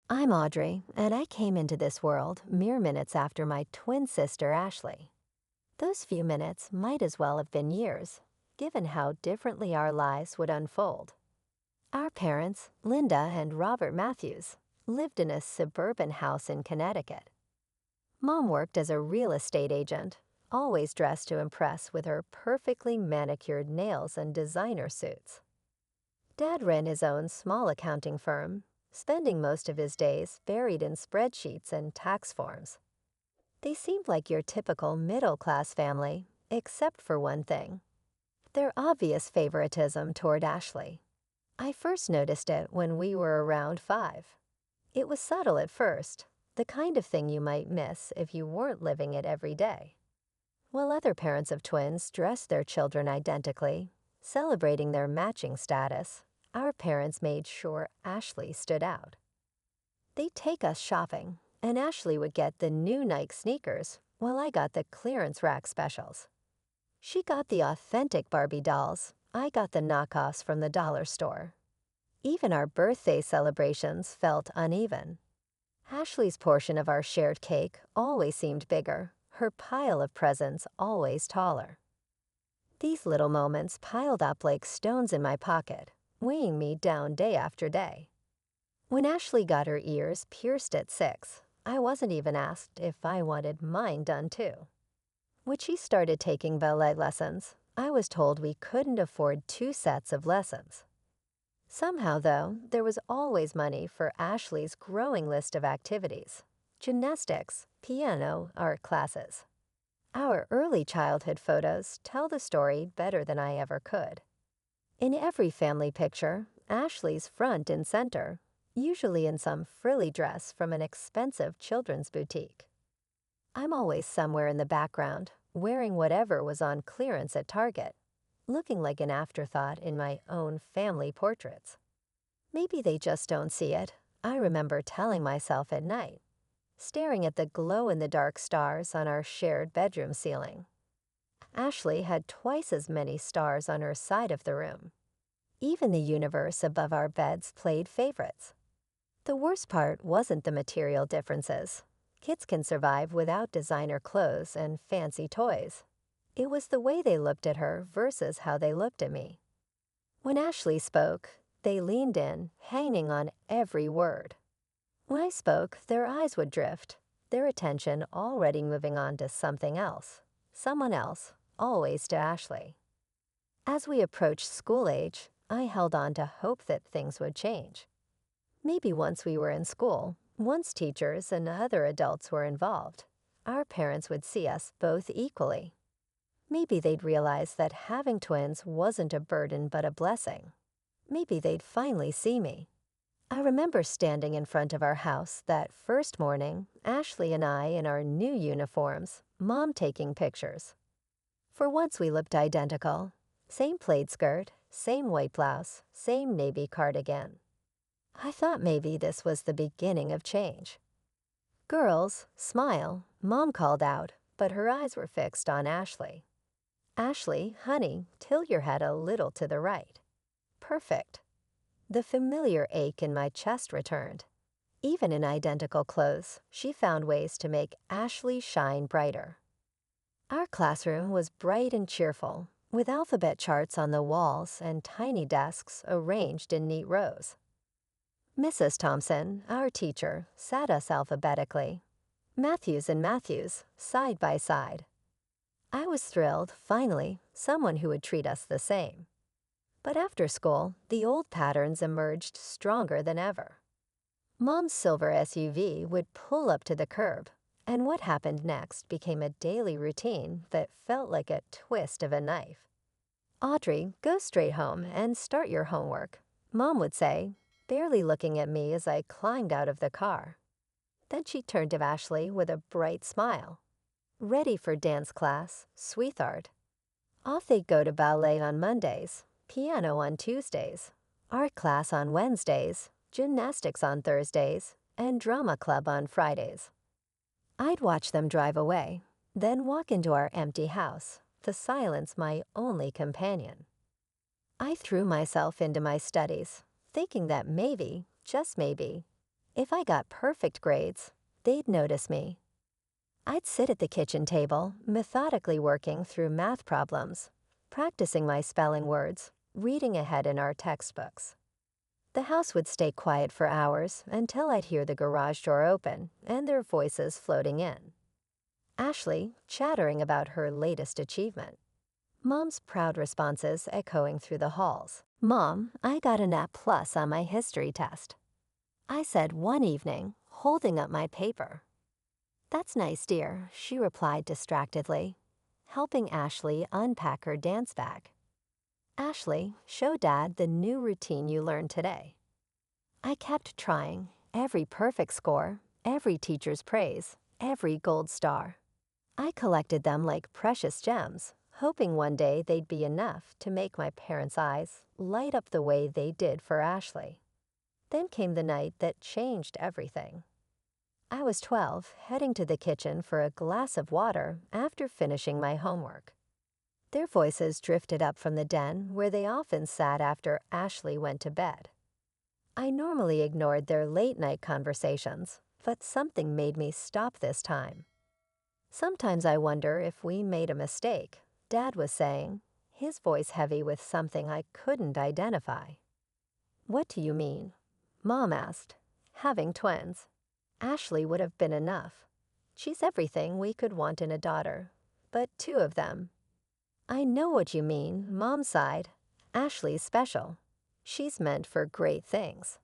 I'm Audrey, and I came into this world mere minutes after my twin sister Ashley. Those few minutes might as well have been years, given how differently our lives would unfold. Our parents, Linda and Robert Matthews, lived in a suburban house in Connecticut. Mom worked as a real estate agent, always dressed to impress with her perfectly manicured nails and designer suits. Dad ran his own small accounting firm, spending most of his days buried in spreadsheets and tax forms. They seemed like your typical middle-class family, except for one thing: their obvious favoritism toward Ashley. I first noticed it when we were around 5. It was subtle at first, the kind of thing you might miss if you weren't living it every day. While other parents of twins dressed their children identically, celebrating their matching status, our parents made sure Ashley stood out. They'd take us shopping, and Ashley would get the new Nike sneakers while I got the clearance rack specials. She got the authentic Barbie dolls, I got the knockoffs from the dollar store. Even our birthday celebrations felt uneven. Ashley's portion of our shared cake always seemed bigger, her pile of presents always taller. These little moments piled up like stones in my pocket, weighing me down day after day. When Ashley got her ears pierced at 6, I wasn't even asked if I wanted mine done too. When she started taking ballet lessons, I was told we couldn't afford 2 sets of lessons. Somehow, though, there was always money for Ashley's growing list of activities: gymnastics, piano, art classes. Our early childhood photos tell the story better than I ever could. In every family picture, Ashley's front and center, usually in some frilly dress from an expensive children's boutique. I'm always somewhere in the background, wearing whatever was on clearance at Target, looking like an afterthought in my own family portraits. Maybe they just don't see it, I remember telling myself at night, staring at the glow-in-the-dark stars on our shared bedroom ceiling. Ashley had twice as many stars on her side of the room. Even the universe above our beds played favorites. The worst part wasn't the material differences. Kids can survive without designer clothes and fancy toys. It was the way they looked at her versus how they looked at me. When Ashley spoke, they leaned in, hanging on every word. When I spoke, their eyes would drift, their attention already moving on to something else, someone else, always to Ashley. As we approached school age, I held on to hope that things would change. Maybe once we were in school, once teachers and other adults were involved, our parents would see us both equally. Maybe they'd realize that having twins wasn't a burden but a blessing. Maybe they'd finally see me. I remember standing in front of our house that first morning, Ashley and I in our new uniforms, Mom taking pictures. For once we looked identical. Same plaid skirt, same white blouse, same navy cardigan. I thought maybe this was the beginning of change. "Girls, smile," Mom called out, but her eyes were fixed on Ashley. "Ashley, honey, tilt your head a little to the right." Perfect. The familiar ache in my chest returned. Even in identical clothes, she found ways to make Ashley shine brighter. Our classroom was bright and cheerful, with alphabet charts on the walls and tiny desks arranged in neat rows. Mrs. Thompson, our teacher, sat us alphabetically, Matthews and Matthews, side by side. I was thrilled, finally, someone who would treat us the same. But after school, the old patterns emerged stronger than ever. Mom's silver SUV would pull up to the curb, and what happened next became a daily routine that felt like a twist of a knife. "Audrey, go straight home and start your homework," Mom would say, barely looking at me as I climbed out of the car. Then she turned to Ashley with a bright smile. "Ready for dance class, sweetheart." Off they'd go to ballet on Mondays, piano on Tuesdays, art class on Wednesdays, gymnastics on Thursdays, and drama club on Fridays. I'd watch them drive away, then walk into our empty house, the silence my only companion. I threw myself into my studies, thinking that maybe, just maybe, If I got perfect grades, they'd notice me. I'd sit at the kitchen table, methodically working through math problems, practicing my spelling words, reading ahead in our textbooks. The house would stay quiet for hours until I'd hear the garage door open and their voices floating in. Ashley chattering about her latest achievement. Mom's proud responses echoing through the halls. "Mom, I got an A plus on my history test," I said one evening, holding up my paper. "That's nice, dear," she replied distractedly, helping Ashley unpack her dance bag. "Ashley, show Dad the new routine you learned today." I kept trying, every perfect score, every teacher's praise, every gold star. I collected them like precious gems, hoping one day they'd be enough to make my parents' eyes light up the way they did for Ashley. Then came the night that changed everything. I was 12, heading to the kitchen for a glass of water after finishing my homework. Their voices drifted up from the den where they often sat after Ashley went to bed. I normally ignored their late-night conversations, but something made me stop this time. "Sometimes I wonder if we made a mistake," Dad was saying, his voice heavy with something I couldn't identify. "What do you mean?" Mom asked. "Having twins. Ashley would have been enough. She's everything we could want in a daughter, but two of them." "I know what you mean," Mom sighed. "Ashley's special. She's meant for great things.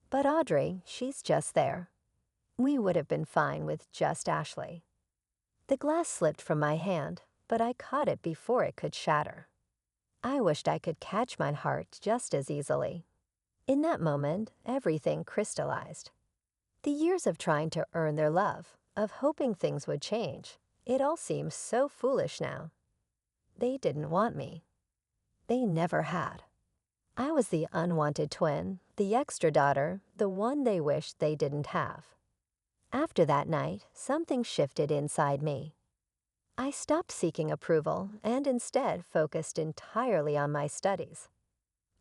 But Audrey, she's just there. We would have been fine with just Ashley." The glass slipped from my hand, but I caught it before it could shatter. I wished I could catch my heart just as easily. In that moment, everything crystallized. The years of trying to earn their love, of hoping things would change, it all seemed so foolish now. They didn't want me. They never had. I was the unwanted twin, the extra daughter, the one they wished they didn't have. After that night, something shifted inside me. I stopped seeking approval and instead focused entirely on my studies.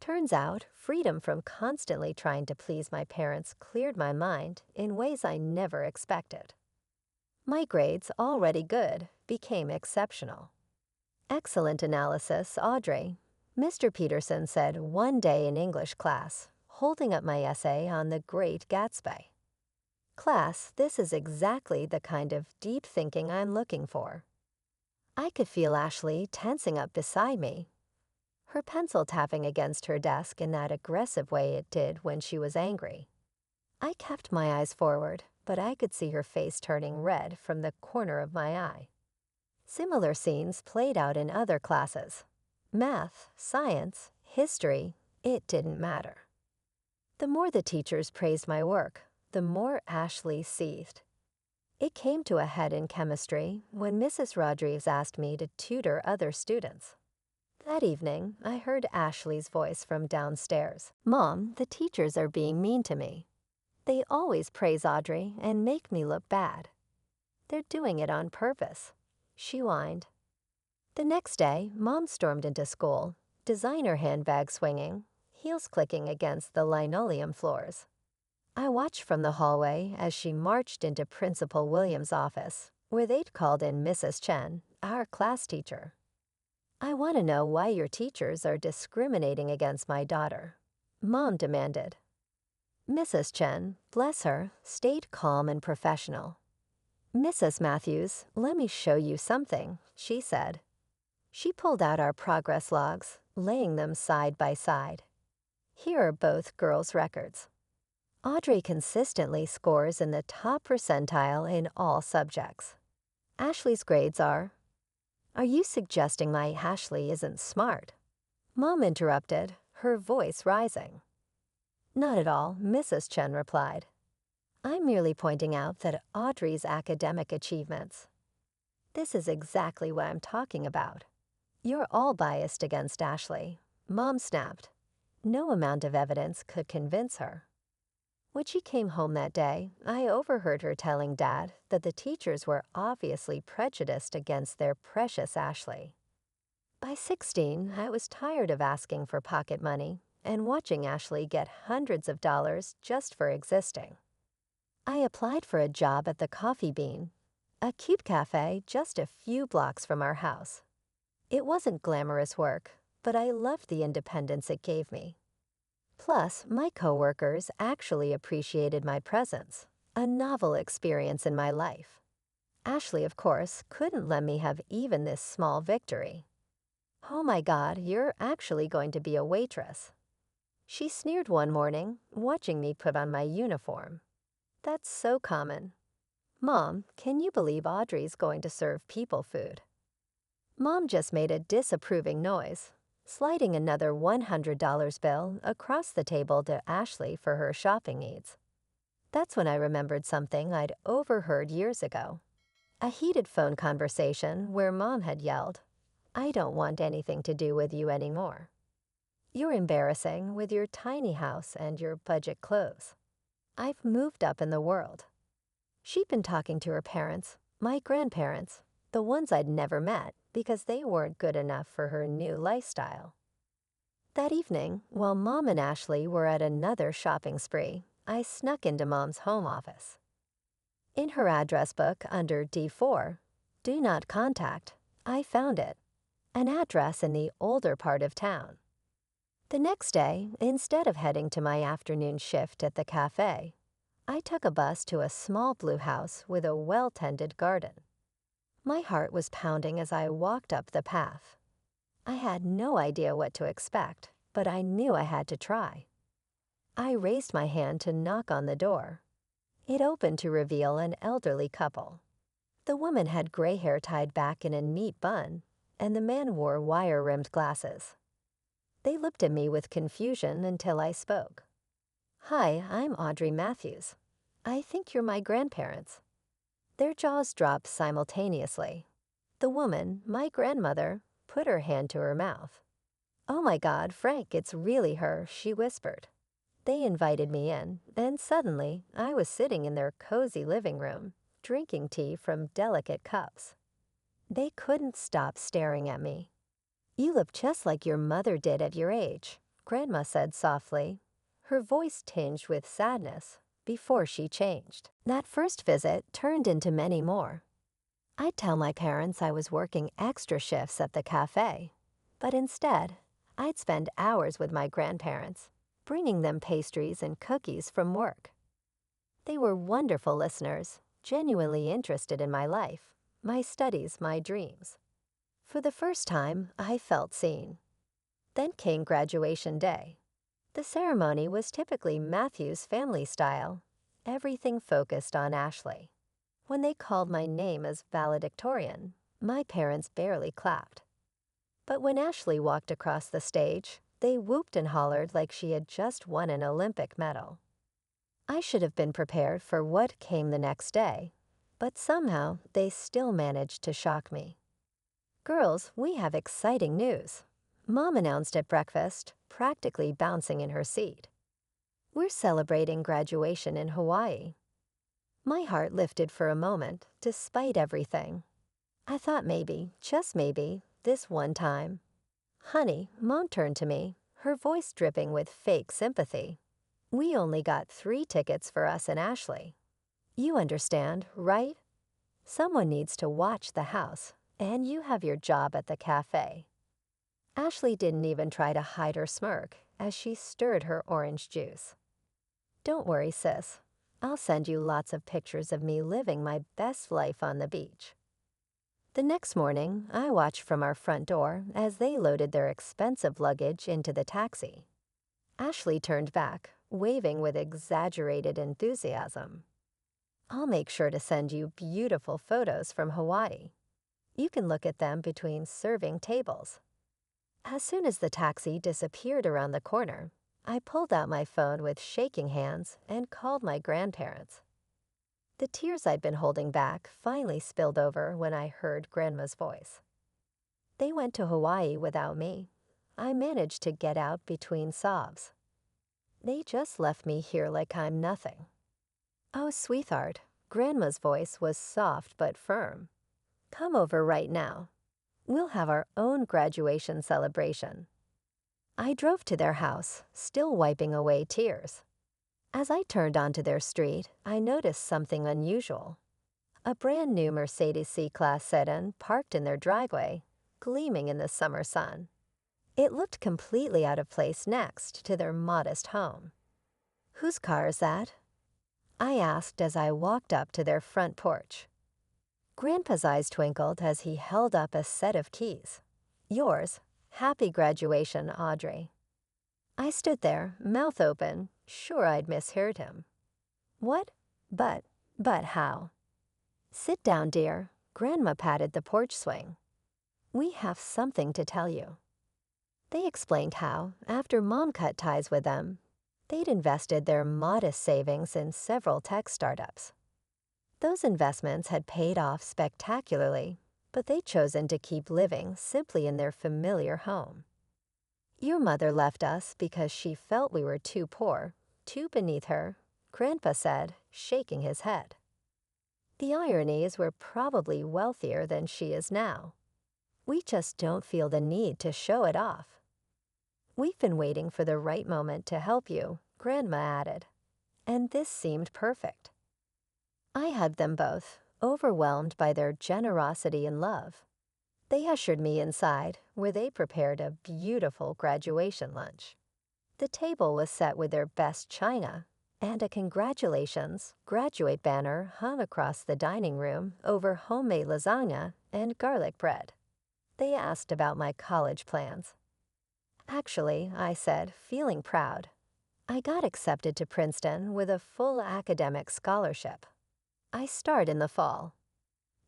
Turns out, freedom from constantly trying to please my parents cleared my mind in ways I never expected. My grades, already good, became exceptional. "Excellent analysis, Audrey," Mr. Peterson said one day in English class, holding up my essay on the Great Gatsby. "Class, this is exactly the kind of deep thinking I'm looking for." I could feel Ashley tensing up beside me, her pencil tapping against her desk in that aggressive way it did when she was angry. I kept my eyes forward, but I could see her face turning red from the corner of my eye. Similar scenes played out in other classes. Math, science, history, it didn't matter. The more the teachers praised my work, the more Ashley seethed. It came to a head in chemistry when Mrs. Rodriguez asked me to tutor other students. That evening, I heard Ashley's voice from downstairs. "Mom, the teachers are being mean to me. They always praise Audrey and make me look bad. They're doing it on purpose," she whined. The next day, Mom stormed into school, designer handbag swinging, heels clicking against the linoleum floors. I watched from the hallway as she marched into Principal Williams' office, where they'd called in Mrs. Chen, our class teacher. "I want to know why your teachers are discriminating against my daughter," Mom demanded. Mrs. Chen, bless her, stayed calm and professional. "Mrs. Matthews, let me show you something," she said. She pulled out our progress logs, laying them side by side. "Here are both girls' records. Audrey consistently scores in the top percentile in all subjects. Ashley's grades are—" "Are you suggesting my Ashley isn't smart?" Mom interrupted, her voice rising. "Not at all," Mrs. Chen replied. "I'm merely pointing out that Audrey's academic achievements—" "This is exactly what I'm talking about. You're all biased against Ashley," Mom snapped. No amount of evidence could convince her. When she came home that day, I overheard her telling Dad that the teachers were obviously prejudiced against their precious Ashley. By 16, I was tired of asking for pocket money and watching Ashley get hundreds of dollars just for existing. applied for a job at the Coffee Bean, a cute cafe just a few blocks from our house. It wasn't glamorous work, but I loved the independence it gave me. Plus, my coworkers actually appreciated my presence, a novel experience in my life. Ashley, of course, couldn't let me have even this small victory. "Oh my God, you're actually going to be a waitress," she sneered one morning, watching me put on my uniform. "That's so common. Mom, can you believe Audrey's going to serve people food?" Mom just made a disapproving noise, sliding another $100 bill across the table to Ashley for her shopping needs. That's when I remembered something I'd overheard years ago. A heated phone conversation where Mom had yelled, "I don't want anything to do with you anymore. You're embarrassing with your tiny house and your budget clothes. I've moved up in the world." She'd been talking to her parents, my grandparents, the ones I'd never met because they weren't good enough for her new lifestyle. That evening, while Mom and Ashley were at another shopping spree, I snuck into Mom's home office. In her address book under D4, Do Not Contact, I found it, an address in the older part of town. The next day, instead of heading to my afternoon shift at the cafe, I took a bus to a small blue house with a well-tended garden. My heart was pounding as I walked up the path. I had no idea what to expect, but I knew I had to try. I raised my hand to knock on the door. It opened to reveal an elderly couple. The woman had gray hair tied back in a neat bun, and the man wore wire-rimmed glasses. They looked at me with confusion until I spoke. "Hi, I'm Audrey Matthews. I think you're my grandparents." Their jaws dropped simultaneously. The woman, my grandmother, put her hand to her mouth. "Oh my God, Frank, it's really her," she whispered. They invited me in, and suddenly I was sitting in their cozy living room, drinking tea from delicate cups. They couldn't stop staring at me. "You look just like your mother did at your age," Grandma said softly, her voice tinged with sadness, before she changed. That first visit turned into many more. I'd tell my parents I was working extra shifts at the cafe, but instead, I'd spend hours with my grandparents, bringing them pastries and cookies from work. They were wonderful listeners, genuinely interested in my life, my studies, my dreams. For the first time, I felt seen. Then came graduation day. The ceremony was typically Matthew's family style, everything focused on Ashley. When they called my name as valedictorian, my parents barely clapped. But when Ashley walked across the stage, they whooped and hollered like she had just won an Olympic medal. I should have been prepared for what came the next day, but somehow they still managed to shock me. "Girls, we have exciting news," Mom announced at breakfast, practically bouncing in her seat. "We're celebrating graduation in Hawaii." My heart lifted for a moment, despite everything. I thought maybe, just maybe, this one time. "Honey," Mom turned to me, her voice dripping with fake sympathy. "We only got 3 tickets for us and Ashley. You understand, right? Someone needs to watch the house, and you have your job at the cafe." Ashley didn't even try to hide her smirk as she stirred her orange juice. "Don't worry, sis. I'll send you lots of pictures of me living my best life on the beach." The next morning, I watched from our front door as they loaded their expensive luggage into the taxi. Ashley turned back, waving with exaggerated enthusiasm. "I'll make sure to send you beautiful photos from Hawaii. You can look at them between serving tables." As soon as the taxi disappeared around the corner, I pulled out my phone with shaking hands and called my grandparents. The tears I'd been holding back finally spilled over when I heard Grandma's voice. They went to Hawaii without me. I managed to get out between sobs. They just left me here like I'm nothing. "Oh, sweetheart," Grandma's voice was soft but firm. "Come over right now. We'll have our own graduation celebration." I drove to their house, still wiping away tears. As I turned onto their street, I noticed something unusual. A brand new Mercedes C-Class sedan parked in their driveway, gleaming in the summer sun. It looked completely out of place next to their modest home. "Whose car is that?" I asked as I walked up to their front porch. Grandpa's eyes twinkled as he held up a set of keys. "Yours. Happy graduation, Audrey." I stood there, mouth open, sure I'd misheard him. "What? But how?" "Sit down, dear." Grandma patted the porch swing. "We have something to tell you." They explained how, after Mom cut ties with them, they'd invested their modest savings in several tech startups. Those investments had paid off spectacularly, but they'd chosen to keep living simply in their familiar home. "Your mother left us because she felt we were too poor, too beneath her," Grandpa said, shaking his head. "The irony is we're probably wealthier than she is now. We just don't feel the need to show it off." "We've been waiting for the right moment to help you," Grandma added, "and this seemed perfect." I hugged them both, overwhelmed by their generosity and love. They ushered me inside, where they prepared a beautiful graduation lunch. The table was set with their best china, and a "Congratulations, Graduate" banner hung across the dining room over homemade lasagna and garlic bread. They asked about my college plans. "Actually," I said, feeling proud, "I got accepted to Princeton with a full academic scholarship. I start in the fall."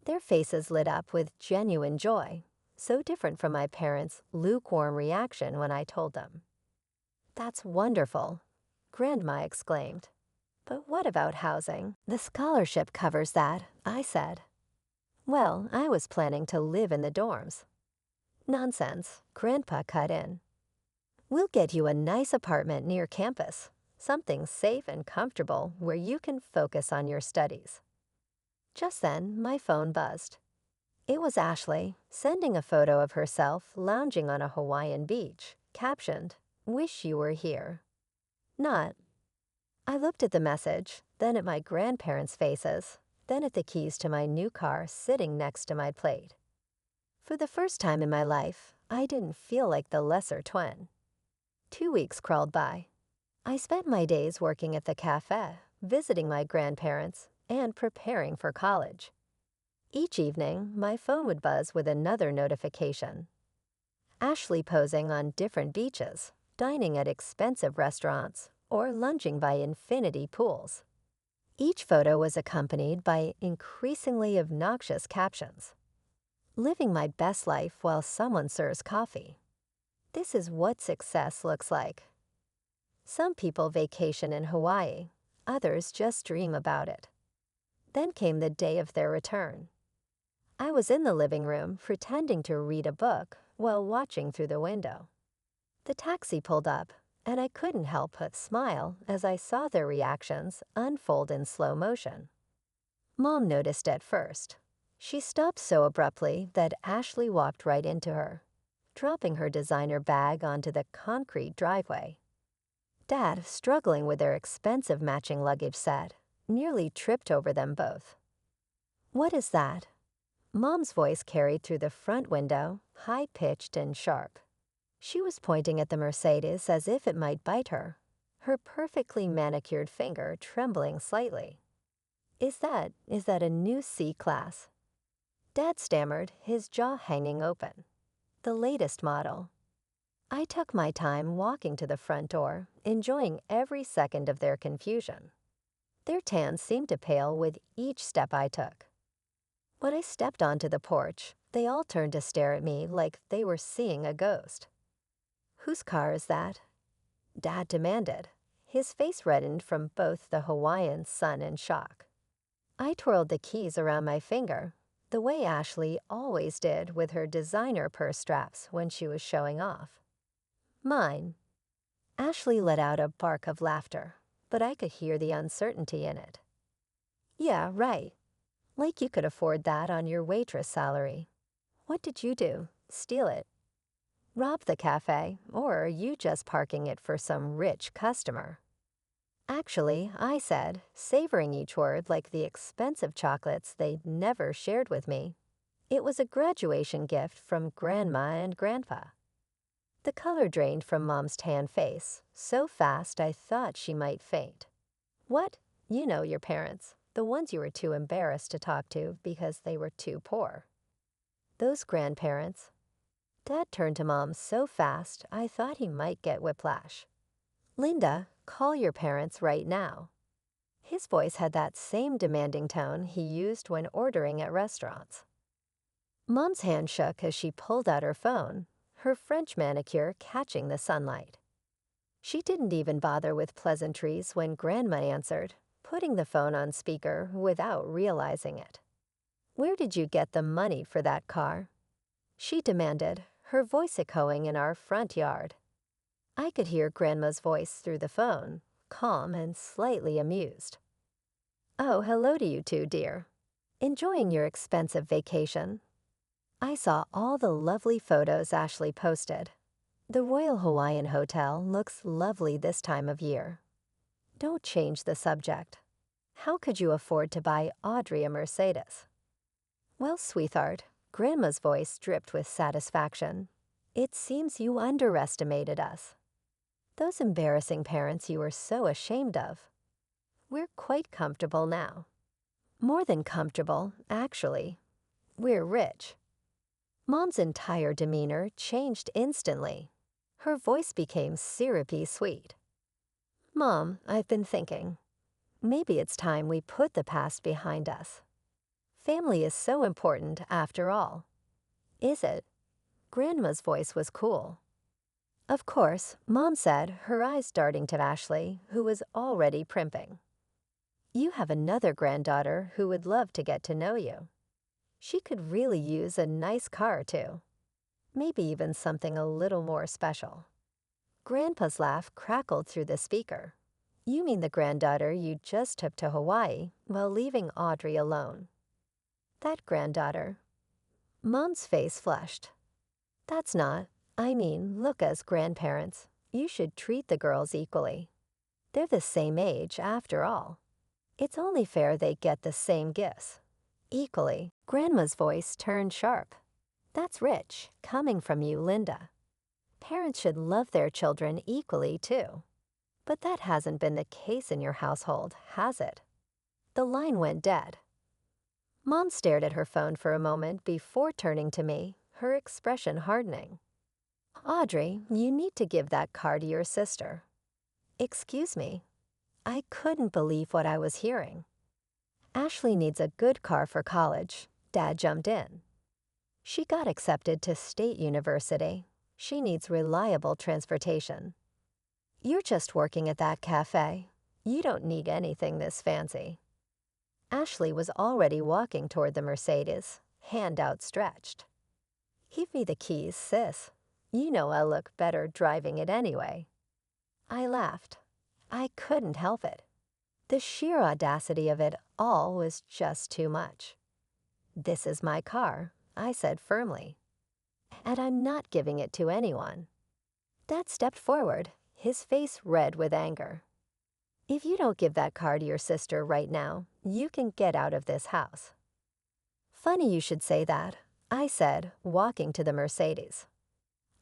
Their faces lit up with genuine joy, so different from my parents' lukewarm reaction when I told them. "That's wonderful," Grandma exclaimed. "But what about housing?" "The scholarship covers that," I said. "Well, I was planning to live in the dorms." "Nonsense," Grandpa cut in. "We'll get you a nice apartment near campus, something safe and comfortable where you can focus on your studies." Just then, my phone buzzed. It was Ashley, sending a photo of herself lounging on a Hawaiian beach, captioned, "Wish you were here." Not. I looked at the message, then at my grandparents' faces, then at the keys to my new car sitting next to my plate. For the first time in my life, I didn't feel like the lesser twin. 2 weeks crawled by. I spent my days working at the cafe, visiting my grandparents, and preparing for college. Each evening, my phone would buzz with another notification. Ashley posing on different beaches, dining at expensive restaurants, or lunging by infinity pools. Each photo was accompanied by increasingly obnoxious captions. "Living my best life while someone serves coffee. This is what success looks like." Some people vacation in Hawaii, others just dream about it. Then came the day of their return. I was in the living room pretending to read a book while watching through the window. The taxi pulled up, and I couldn't help but smile as I saw their reactions unfold in slow motion. Mom noticed at first. She stopped so abruptly that Ashley walked right into her, dropping her designer bag onto the concrete driveway. Dad, struggling with their expensive matching luggage set, nearly tripped over them both. "What is that?" Mom's voice carried through the front window, high-pitched and sharp. She was pointing at the Mercedes as if it might bite her perfectly manicured finger trembling slightly. Is that a new C-Class?" Dad stammered, his jaw hanging open. "The latest model." I took my time walking to the front door, enjoying every second of their confusion. Their tans seemed to pale with each step I took. When I stepped onto the porch, they all turned to stare at me like they were seeing a ghost. "Whose car is that?" Dad demanded. His face reddened from both the Hawaiian sun and shock. I twirled the keys around my finger, the way Ashley always did with her designer purse straps when she was showing off. "Mine." Ashley let out a bark of laughter, but I could hear the uncertainty in it. "Yeah, right. Like you could afford that on your waitress salary. What did you do? Steal it? Rob the cafe, or are you just parking it for some rich customer?" Actually, I said, savoring each word like the expensive chocolates they'd never shared with me. It was a graduation gift from Grandma and Grandpa. The color drained from Mom's tan face, so fast I thought she might faint. What? You know your parents, the ones you were too embarrassed to talk to because they were too poor. Those grandparents. Dad turned to Mom so fast I thought he might get whiplash. Linda, call your parents right now. His voice had that same demanding tone he used when ordering at restaurants. Mom's hand shook as she pulled out her phone, her French manicure catching the sunlight. She didn't even bother with pleasantries when Grandma answered, putting the phone on speaker without realizing it. "Where did you get the money for that car?" she demanded, her voice echoing in our front yard. I could hear Grandma's voice through the phone, calm and slightly amused. "Oh, hello to you two, dear. Enjoying your expensive vacation?" I saw all the lovely photos Ashley posted. The Royal Hawaiian Hotel looks lovely this time of year. Don't change the subject. How could you afford to buy Audrey a Mercedes? Well, sweetheart, Grandma's voice dripped with satisfaction. It seems you underestimated us. Those embarrassing parents you were so ashamed of. We're quite comfortable now. More than comfortable, actually. We're rich. Mom's entire demeanor changed instantly. Her voice became syrupy sweet. "Mom, I've been thinking. Maybe it's time we put the past behind us. Family is so important after all." "Is it?" Grandma's voice was cool. "Of course," Mom said, her eyes darting to Ashley, who was already primping. "You have another granddaughter who would love to get to know you. She could really use a nice car, too. Maybe even something a little more special." Grandpa's laugh crackled through the speaker. "You mean the granddaughter you just took to Hawaii while leaving Audrey alone?" "That granddaughter." Mom's face flushed. "That's not. I mean, look, as grandparents, you should treat the girls equally. They're the same age, after all. It's only fair they get the same gifts." "Equally." Grandma's voice turned sharp. "That's rich, coming from you, Linda. Parents should love their children equally, too. But that hasn't been the case in your household, has it?" The line went dead. Mom stared at her phone for a moment before turning to me, her expression hardening. "Audrey, you need to give that car to your sister." "Excuse me?" I couldn't believe what I was hearing. "Ashley needs a good car for college," Dad jumped in. "She got accepted to State University. She needs reliable transportation. You're just working at that cafe. You don't need anything this fancy." Ashley was already walking toward the Mercedes, hand outstretched. "Give me the keys, sis. You know I'll look better driving it anyway." I laughed. I couldn't help it. The sheer audacity of it all was just too much. "This is my car," I said firmly. "And I'm not giving it to anyone." Dad stepped forward, his face red with anger. "If you don't give that car to your sister right now, you can get out of this house." "Funny you should say that," I said, walking to the Mercedes.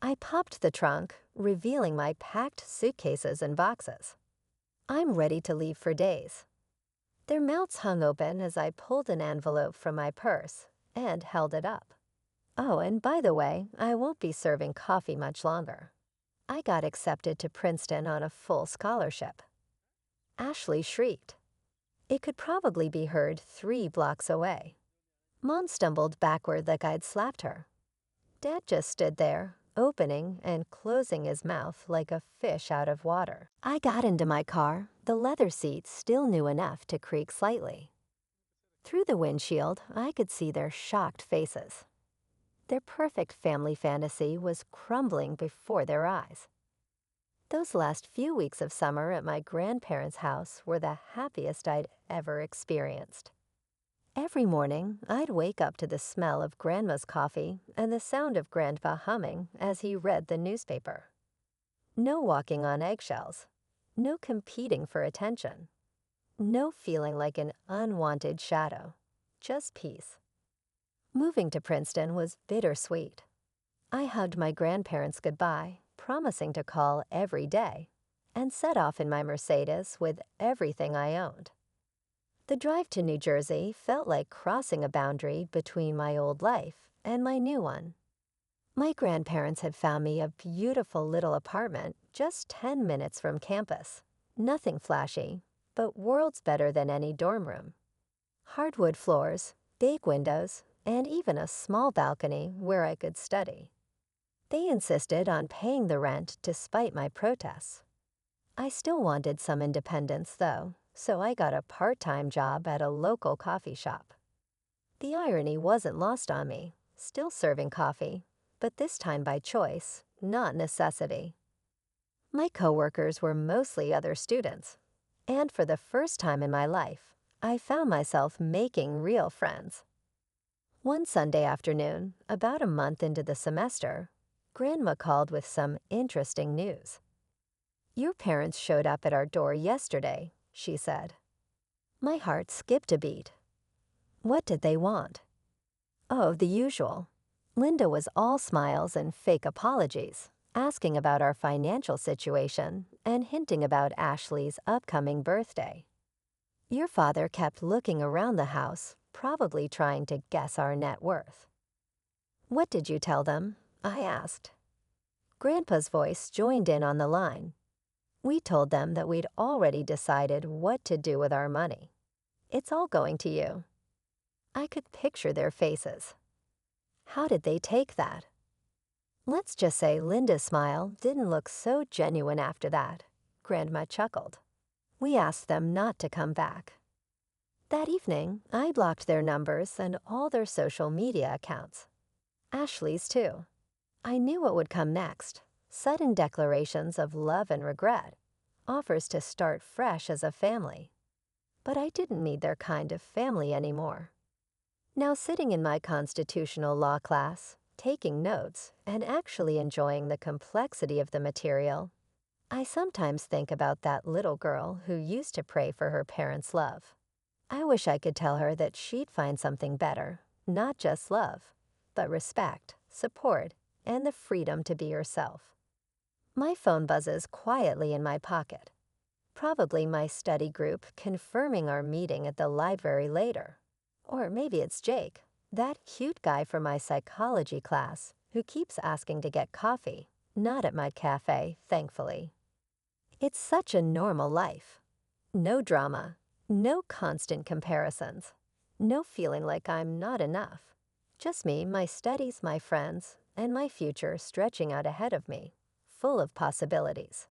I popped the trunk, revealing my packed suitcases and boxes. I'm ready to leave for days. Their mouths hung open as I pulled an envelope from my purse and held it up. "Oh, and by the way, I won't be serving coffee much longer. I got accepted to Princeton on a full scholarship." Ashley shrieked. It could probably be heard 3 blocks away. Mom stumbled backward like I'd slapped her. Dad just stood there, opening and closing his mouth like a fish out of water. I got into my car, the leather seat still new enough to creak slightly. Through the windshield, I could see their shocked faces. Their perfect family fantasy was crumbling before their eyes. Those last few weeks of summer at my grandparents' house were the happiest I'd ever experienced. Every morning, I'd wake up to the smell of Grandma's coffee and the sound of Grandpa humming as he read the newspaper. No walking on eggshells. No competing for attention. No feeling like an unwanted shadow. Just peace. Moving to Princeton was bittersweet. I hugged my grandparents goodbye, promising to call every day, and set off in my Mercedes with everything I owned. The drive to New Jersey felt like crossing a boundary between my old life and my new one. My grandparents had found me a beautiful little apartment just 10 minutes from campus. Nothing flashy, but worlds better than any dorm room. Hardwood floors, big windows, and even a small balcony where I could study. They insisted on paying the rent despite my protests. I still wanted some independence, though, so I got a part-time job at a local coffee shop. The irony wasn't lost on me, still serving coffee, but this time by choice, not necessity. My coworkers were mostly other students, and for the first time in my life, I found myself making real friends. One Sunday afternoon, about a month into the semester, Grandma called with some interesting news. "Your parents showed up at our door yesterday," she said. My heart skipped a beat. What did they want? Oh, the usual. Linda was all smiles and fake apologies, asking about our financial situation and hinting about Ashley's upcoming birthday. Your father kept looking around the house, probably trying to guess our net worth. "What did you tell them?" I asked. Grandpa's voice joined in on the line. "We told them that we'd already decided what to do with our money. It's all going to you." I could picture their faces. How did they take that? Let's just say Linda's smile didn't look so genuine after that. Grandma chuckled. We asked them not to come back. That evening, I blocked their numbers and all their social media accounts. Ashley's too. I knew what would come next. Sudden declarations of love and regret. Offers to start fresh as a family. But I didn't need their kind of family anymore. Now sitting in my constitutional law class, taking notes, and actually enjoying the complexity of the material, I sometimes think about that little girl who used to pray for her parents' love. I wish I could tell her that she'd find something better, not just love, but respect, support, and the freedom to be herself. My phone buzzes quietly in my pocket. Probably my study group confirming our meeting at the library later. Or maybe it's Jake, that cute guy from my psychology class who keeps asking to get coffee, not at my cafe, thankfully. It's such a normal life. No drama, no constant comparisons, no feeling like I'm not enough. Just me, my studies, my friends, and my future stretching out ahead of me, full of possibilities.